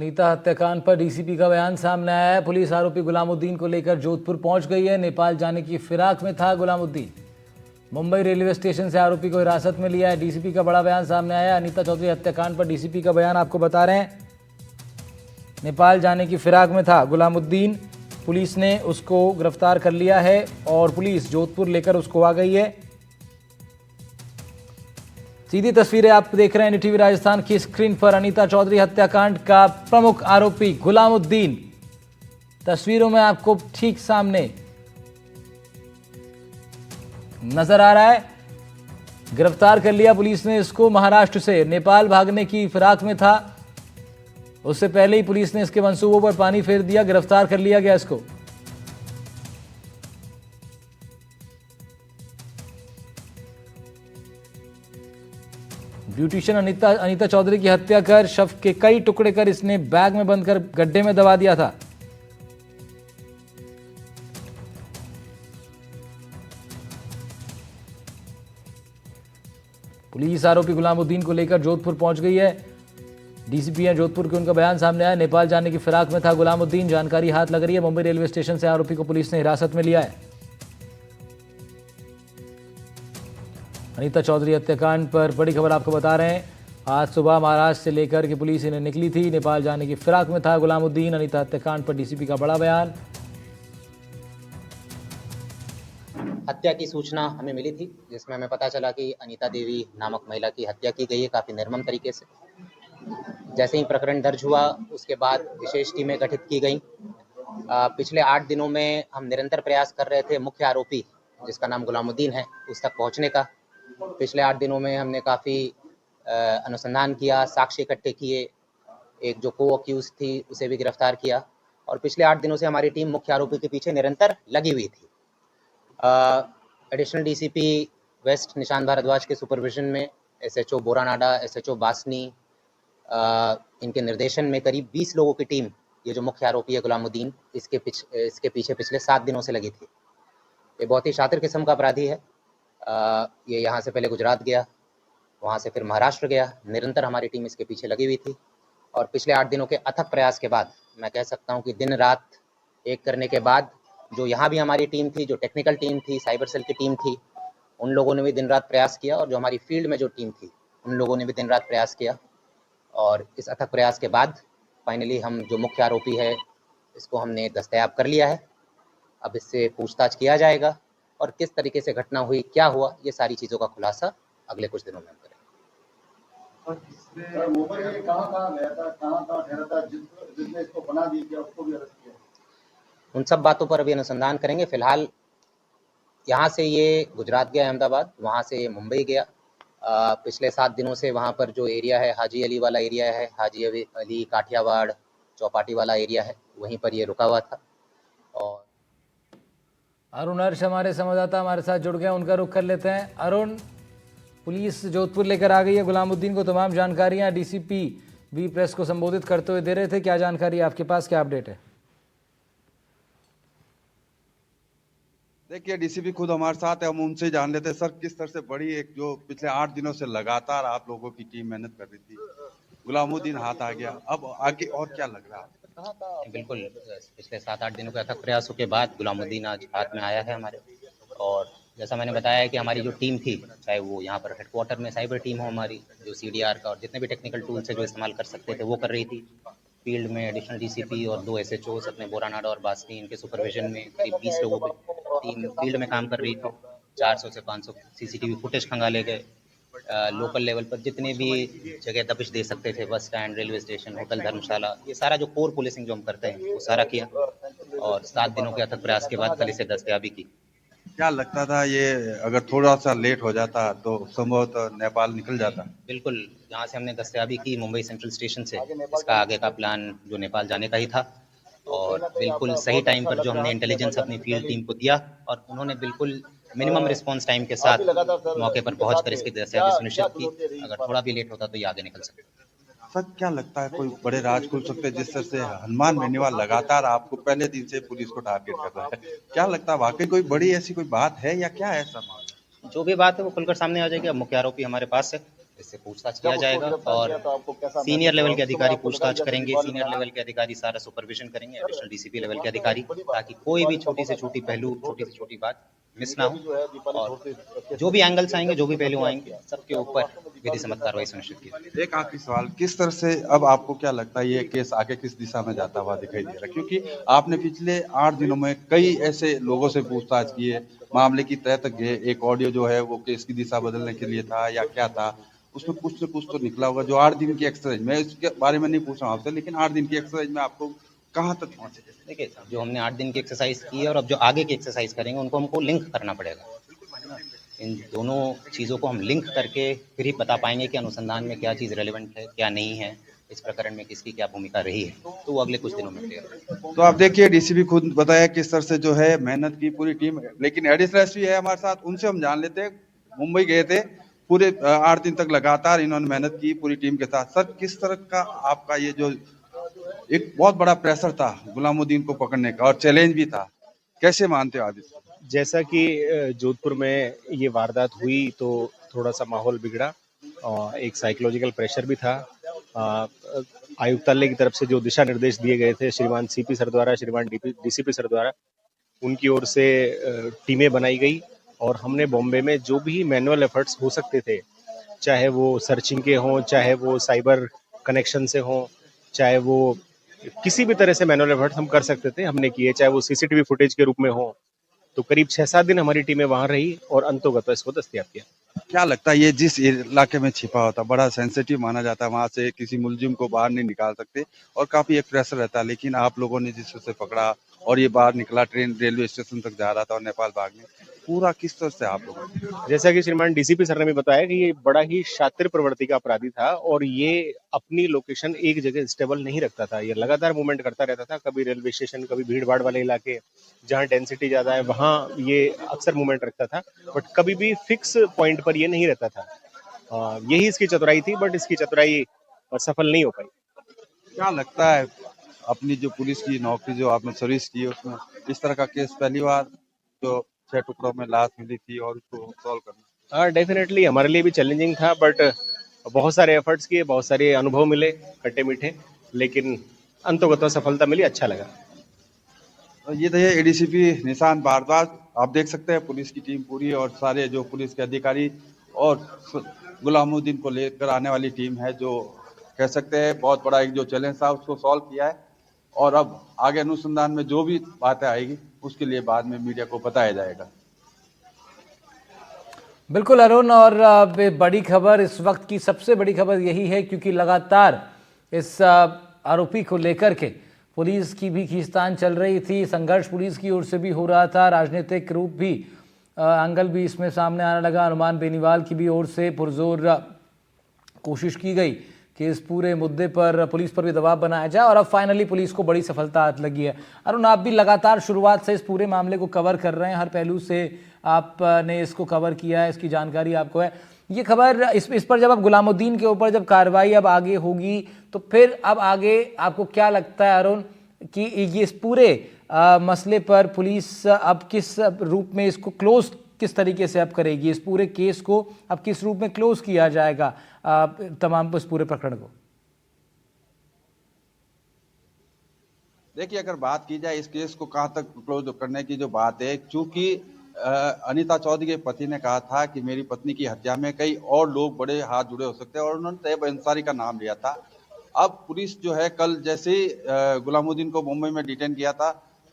अनीता हत्याकांड पर डीसीपी का बयान सामने आया है। पुलिस आरोपी गुलामुद्दीन को लेकर जोधपुर पहुंच गई है। नेपाल जाने की फिराक में था गुलामुद्दीन। मुंबई रेलवे स्टेशन से आरोपी को हिरासत में लिया है। डीसीपी का बड़ा बयान सामने आया। अनीता चौधरी हत्याकांड पर डीसीपी का बयान आपको बता रहे हैं। नेपाल जाने की फिराक में था गुलामुद्दीन। पुलिस ने उसको गिरफ्तार कर लिया है और पुलिस जोधपुर लेकर उसको आ गई है। सीधी तस्वीरें आप देख रहे हैं NDTV राजस्थान की स्क्रीन पर। अनीता चौधरी हत्याकांड का प्रमुख आरोपी गुलामुद्दीन तस्वीरों में आपको ठीक सामने नजर आ रहा है। गिरफ्तार कर लिया पुलिस ने इसको। महाराष्ट्र से नेपाल भागने की फिराक में था। उससे पहले ही पुलिस ने इसके मंसूबों पर पानी फेर दिया। गिरफ्तार कर लिया गया इसको। ब्यूटिशियन अनीता चौधरी की हत्या कर शव के कई टुकड़े कर इसने बैग में बंद कर गड्ढे में दबा दिया था। पुलिस आरोपी गुलामुद्दीन को लेकर जोधपुर पहुंच गई है। डीसीपी है जोधपुर के, उनका बयान सामने आया। नेपाल जाने की फिराक में था गुलामुद्दीन। जानकारी हाथ लग रही है। मुंबई रेलवे स्टेशन से आरोपी को पुलिस ने हिरासत में लिया है। अनीता चौधरी हत्याकांड पर बड़ी खबर आपको बता रहे हैं। आज सुबह महाराष्ट्र से लेकर के पुलिस इन्हें निकली थी। नेपाल जाने की फिराक में था गुलामुद्दीन। अनीता हत्याकांड पर डीसीपी का बड़ा बयान। हत्या की सूचना हमें मिली थी, जिसमें हमें पता चला कि अनीता देवी नामक महिला की हत्या की गई है काफ़ी निर्मम तरीके से। जैसे ही प्रकरण दर्ज हुआ उसके बाद विशेष टीमें गठित की गई। पिछले 8 दिनों में हम निरंतर प्रयास कर रहे थे मुख्य आरोपी जिसका नाम गुलामुद्दीन है उस तक पहुंचने का। पिछले 8 दिनों में हमने काफ़ी अनुसंधान किया, साक्ष्य इकट्ठे किए, एक जो को अक्यूज थी उसे भी गिरफ्तार किया और पिछले 8 दिनों से हमारी टीम मुख्य आरोपी के पीछे निरंतर लगी हुई थी। Additional DCP west Nishant Bhardwaj के सुपरविजन में एसएचओ बोरानाडा, एसएचओ बासनी, इनके निर्देशन में करीब 20 लोगों की टीम, ये जो मुख्य आरोपी है गुलामुद्दीन, इसके पीछे पिछले 7 दिनों से लगी थी। ये बहुत ही शातिर किस्म का अपराधी है। ये यहाँ से पहले गुजरात गया, वहाँ से फिर महाराष्ट्र गया। निरंतर हमारी टीम इसके पीछे लगी हुई थी और पिछले 8 दिनों के अथक प्रयास के बाद मैं कह सकता हूँ कि दिन रात एक करने के बाद जो यहाँ भी हमारी टीम थी, जो टेक्निकल टीम थी, साइबर सेल की टीम थी, उन लोगों ने भी दिन रात प्रयास किया और जो हमारी फील्ड में जो टीम थी उन लोगों ने भी दिन रात प्रयास किया और इस अथक प्रयास के बाद फाइनली हम जो मुख्य आरोपी है इसको हमने दस्तयाब कर लिया है। अब इससे पूछताछ किया जाएगा और किस तरीके से घटना हुई, क्या हुआ, ये सारी चीज़ों का खुलासा अगले कुछ दिनों में हम करेंगे। मोबाइल कहाँ गया था, कहाँ ठहरा था, जिसने इसको बना दी क्या उसको भी अरेस्ट किया? उन सब बातों पर अभी अनुसंधान करेंगे। फिलहाल यहाँ से ये गुजरात गया, अहमदाबाद, वहाँ से मुंबई गया। पिछले 7 दिनों से वहाँ पर जो एरिया है हाजी अली वाला एरिया है, हाजी अली काठियावाड़ चौपाटी वाला एरिया है, वहीं पर ये रुका हुआ था। और अरुण हर्ष हमारे संवाददाता हमारे साथ जुड़ गए, उनका रुख कर लेते हैं। अरुण, पुलिस जोधपुर लेकर आ गई है गुलामुद्दीन को, तमाम जानकारियां डीसीपी भी प्रेस को संबोधित करते हुए दे रहे थे। क्या जानकारी आपके पास, क्या अपडेट है? देखिए, डीसीपी खुद हमारे साथ है, हम उनसे जान लेते हैं सर किस तरह से बड़ी एक जो पिछले 8 दिनों से लगातार आप लोगों की टीम मेहनत कर रही थी, गुलामुद्दीन हाथ आ गया, अब आगे और क्या लग रहा है? बिल्कुल, पिछले 7-8 दिनों के अथक प्रयासों के बाद गुलामुद्दीन आज हाथ में आया है हमारे। और जैसा मैंने बताया कि हमारी जो टीम थी, चाहे वो यहाँ पर हेडक्वार्टर में साइबर टीम हो हमारी, जो CDR का और जितने भी टेक्निकल टूल्स है जो इस्तेमाल कर सकते थे वो कर रही थी। फील्ड में एडिशनल डीसीपी और 2 SHOs अपने बोरानाडा और बासनी, इनके सुपरविजन में करीब 20 लोगों की टीम फील्ड में काम कर रही थी। 400 से 500 CCTV फुटेज खंगाले गए। लोकल लेवल पर जितने भी जगह दबिश दे सकते थे, bus stand, railway station, hotel, धर्मशाला, ये सारा जो कोर पुलिसिंग जो हम करते हैं वो सारा किया और 7 दिनों के अथक प्रयास के बाद कल इसे दस्तयाबी की। क्या लगता था ये अगर थोड़ा सा लेट हो जाता तो संभवतः नेपाल निकल जाता? बिल्कुल, जहाँ से हमने दस्तयाबी की मुंबई सेंट्रल स्टेशन से, इसका आगे का प्लान जो नेपाल जाने का ही था और बिल्कुल सही टाइम पर जो हमने इंटेलिजेंस अपनी फील्ड टीम को दिया और उन्होंने बिल्कुल मिनिमम रिस्पांस टाइम के साथ मौके पर पहुंचकर इसकी दस्तयाबी सुनिश्चित की। अगर थोड़ा भी लेट होता तो ये आगे निकल सकता। सर क्या लगता है कोई बड़े राज खुल सकते हैं जिस तरह से हनुमान बेनीवाल लगातार आपको पहले दिन से पुलिस को टारगेट कर रहा है, क्या लगता है वाकई कोई बड़ी ऐसी कोई बात है या क्या है ऐसा मामला? जो भी बात है वो खुलकर सामने आ जाएगी। अब मुख्य आरोपी हमारे पास है, इससे पूछताछ किया जाएगा और सीनियर लेवल के अधिकारी पूछताछ करेंगे, सीनियर लेवल के अधिकारी सारा सुपरविजन करेंगे, एडिशनल डीसीपी लेवल के अधिकारी, ताकि कोई भी छोटी से छोटी पहलू, छोटी से छोटी बात मिस ना हो और जो भी एंगल्स आएंगे, जो भी पहलू आएंगे, सबके ऊपर विधि सम्मत कार्रवाई सुनिश्चित की जाएगी। एक आखिरी सवाल, किस तरह से अब आपको क्या लगता है ये केस आगे किस दिशा में जाता हुआ दिखाई दे रहा है? क्योंकि आपने पिछले 8 दिनों में कई ऐसे लोगों से पूछताछ की है, मामले की तह तक गए, एक ऑडियो जो है वो केस की दिशा बदलने के लिए था या क्या था, उसमें कुछ न कुछ तो निकला होगा। जो 8 दिन की एक्सरसाइज, मैं इसके बारे में नहीं पूछ रहा हूँ आपसे, लेकिन 8 दिन की एक्सरसाइज में आपको कहाँ तक पहुंचे? देखिए, जो हमने 8 दिन की एक्सरसाइज की है और अब जो आगे की एक्सरसाइज करेंगे उनको हमको लिंक करना पड़ेगा। इन दोनों चीज़ों को हम लिंक करके फिर ही बता पाएंगे कि अनुसंधान में क्या चीज़ रेलेवेंट है, क्या नहीं है, इस प्रकरण में किसकी क्या भूमिका रही है, तो वो अगले कुछ दिनों में क्लियर होगा। तो आप देखिए, डीसीपी खुद बताया किस तरह से जो है मेहनत की पूरी टीम, लेकिन एडिशनल एसपी है हमारे साथ, उनसे हम जान लेते हैं। मुंबई गए थे, पूरे 8 दिन तक लगातार इन्होंने मेहनत की पूरी टीम के साथ। सर, किस तरह का आपका ये जो एक बहुत बड़ा प्रेशर था गुलामुद्दीन को पकड़ने का और चैलेंज भी था, कैसे मानते हो आप इसको? जैसा कि जोधपुर में ये वारदात हुई तो थोड़ा सा माहौल बिगड़ा और एक साइकोलॉजिकल प्रेशर भी था। आयुक्तालय की तरफ से जो दिशा निर्देश दिए गए थे श्रीमान सीपी सर द्वारा, श्रीमान डीसीपी सर द्वारा, उनकी ओर से टीमें बनाई गई और हमने बॉम्बे में जो भी मैनुअल एफर्ट्स हो सकते थे, चाहे वो सर्चिंग के हों, चाहे वो साइबर कनेक्शन से हों, चाहे वो किसी भी तरह से मैनुअल एफर्ट्स हम कर सकते थे, हमने किए, चाहे वो सीसीटीवी फुटेज के रूप में हो। तो करीब 6-7 दिन हमारी टीमें वहां रही और अंतोगत इसको दस्तयाब किया। क्या लगता है ये जिस इलाके में छिपा होता, बड़ा सेंसिटिव माना जाता है, वहां से किसी मुलजिम को बाहर नहीं निकाल सकते और काफी एक प्रेशर रहता है, लेकिन आप लोगों ने जिस से पकड़ा और ये बाहर निकला, ट्रेन रेलवे स्टेशन तक जा रहा था और नेपाल भागने, पूरा किस तरह से आप लोगों ने? जैसा कि श्रीमान डीसीपी सर ने भी बताया कि ये बड़ा ही शातिर प्रवृत्ति का अपराधी था और ये अपनी लोकेशन एक जगह स्टेबल नहीं रखता था, ये लगातार मूवमेंट करता रहता था, कभी रेलवे स्टेशन, कभी भीड़ भाड़ वाले इलाके जहाँ डेंसिटी ज्यादा है वहाँ ये अक्सर मूवमेंट रखता था, बट कभी भी फिक्स पॉइंट पर ये नहीं रहता था। यही इसकी चतुराई थी, बट इसकी चतुराई सफल नहीं हो पाई। क्या लगता है अपनी जो पुलिस की नौकरी जो आपने सर्विस की है उसमें इस तरह का केस पहली बार, जो 6 टुकड़ों में लाश मिली थी और उसको सॉल्व करना? हाँ, डेफिनेटली हमारे लिए भी चैलेंजिंग था, बट बहुत सारे एफर्ट्स किए, बहुत सारे अनुभव मिले खट्टे मीठे, लेकिन अंतोगत सफलता मिली, अच्छा लगा। ये थे एडीसीपी निशांत भारद्वाज। आप देख सकते हैं पुलिस की टीम पूरी और सारे जो पुलिस के अधिकारी और गुलामुद्दीन को लेकर आने वाली टीम है, जो कह सकते हैं बहुत बड़ा एक जो चैलेंज था उसको सॉल्व किया है और अब आगे अनुसंधान में जो भी बातें आएगी उसके लिए बाद में मीडिया को बताया जाएगा। बिल्कुल अरुण, और बड़ी खबर, इस वक्त की सबसे बड़ी खबर यही है क्योंकि लगातार इस आरोपी को लेकर के पुलिस की भी खींचतान चल रही थी, संघर्ष पुलिस की ओर से भी हो रहा था, राजनीतिक रूप भी एंगल भी इसमें सामने आने लगा। हनुमान बेनीवाल की भी ओर से पुरजोर कोशिश की गई कि इस पूरे मुद्दे पर पुलिस पर भी दबाव बनाया जाए और अब फाइनली पुलिस को बड़ी सफलता हाथ लगी है। अरुण, आप भी लगातार शुरुआत से इस पूरे मामले को कवर कर रहे हैं, हर पहलू से आपने इसको कवर किया है, इसकी जानकारी आपको है। ये खबर इस पर जब अब गुलामुद्दीन के ऊपर जब कार्रवाई अब आगे होगी तो फिर अब आगे आपको क्या लगता है अरुण कि ये इस पूरे मसले पर पुलिस अब किस रूप में इसको क्लोज किस तरीके से अब करेगी, इस पूरे केस को अब किस रूप में क्लोज किया जाएगा तमाम इस पूरे प्रकरण को? देखिए, अगर बात की जाए इस केस को कहां तक क्लोज करने की जो बात है, चूंकि अनीता चौधरी के पति ने कहा था कि मेरी पत्नी की हत्या में कई और लोग बड़े हाथ जुड़े हो सकते हैं और उन्होंने तैयब अंसारी का नाम लिया था। अब पुलिस जो है कल जैसे ही गुलामुद्दीन को मुंबई में डिटेन किया था,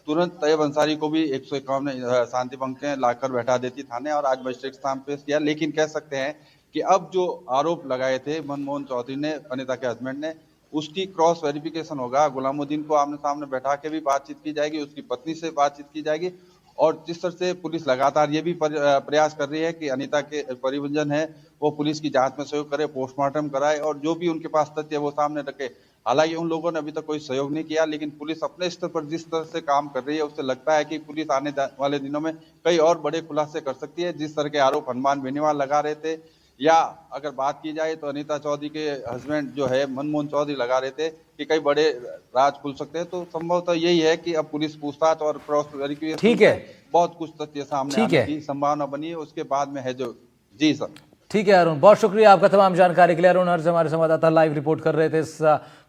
तुरंत तैयब अंसारी को भी 151 शांति पंक्तियां लाकर बैठा देती थाने और आज मजिस्ट्रेट के सामने पेश किया। लेकिन कह सकते हैं कि अब जो आरोप लगाए थे मनमोहन चौधरी ने, अनीता के हस्बैंड ने, उसकी क्रॉस वेरिफिकेशन होगा। गुलामुद्दीन को आमने सामने बैठा के भी बातचीत की जाएगी, उसकी पत्नी से बातचीत की जाएगी और जिस तरह से पुलिस लगातार ये भी प्रयास कर रही है कि अनीता के परिजन है वो पुलिस की जांच में सहयोग करे, पोस्टमार्टम कराए और जो भी उनके पास तथ्य है वो सामने रखे। हालांकि उन लोगों ने अभी तक कोई सहयोग नहीं किया, लेकिन पुलिस अपने स्तर पर जिस तरह से काम कर रही है उससे लगता है कि पुलिस आने वाले दिनों में कई और बड़े खुलासे कर सकती है। जिस तरह के आरोप हनुमान बेनीवाल लगा रहे थे, या अगर बात की जाए तो अनीता चौधरी के हस्बैंड जो है मनमोहन चौधरी लगा रहे थे कि कई बड़े राज खुल सकते हैं, तो संभवतः यही है कि अब पुलिस पूछताछ और क्रॉस वेरिफिकेशन ठीक है, बहुत कुछ तथ्य सामने आने की संभावना बनी है। उसके बाद में है जो जी सर ठीक है अरुण, बहुत शुक्रिया आपका तमाम जानकारी के लिए। अरुण हर्ष हमारे संवाददाता लाइव रिपोर्ट कर रहे थे इस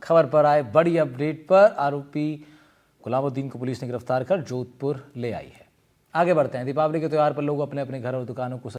खबर पर आए बड़ी अपडेट पर। आरोपी गुलामुद्दीन को पुलिस ने गिरफ्तार कर जोधपुर ले आई है। आगे बढ़ते हैं। दीपावली के त्यौहार पर लोग अपने अपने घर और दुकानों को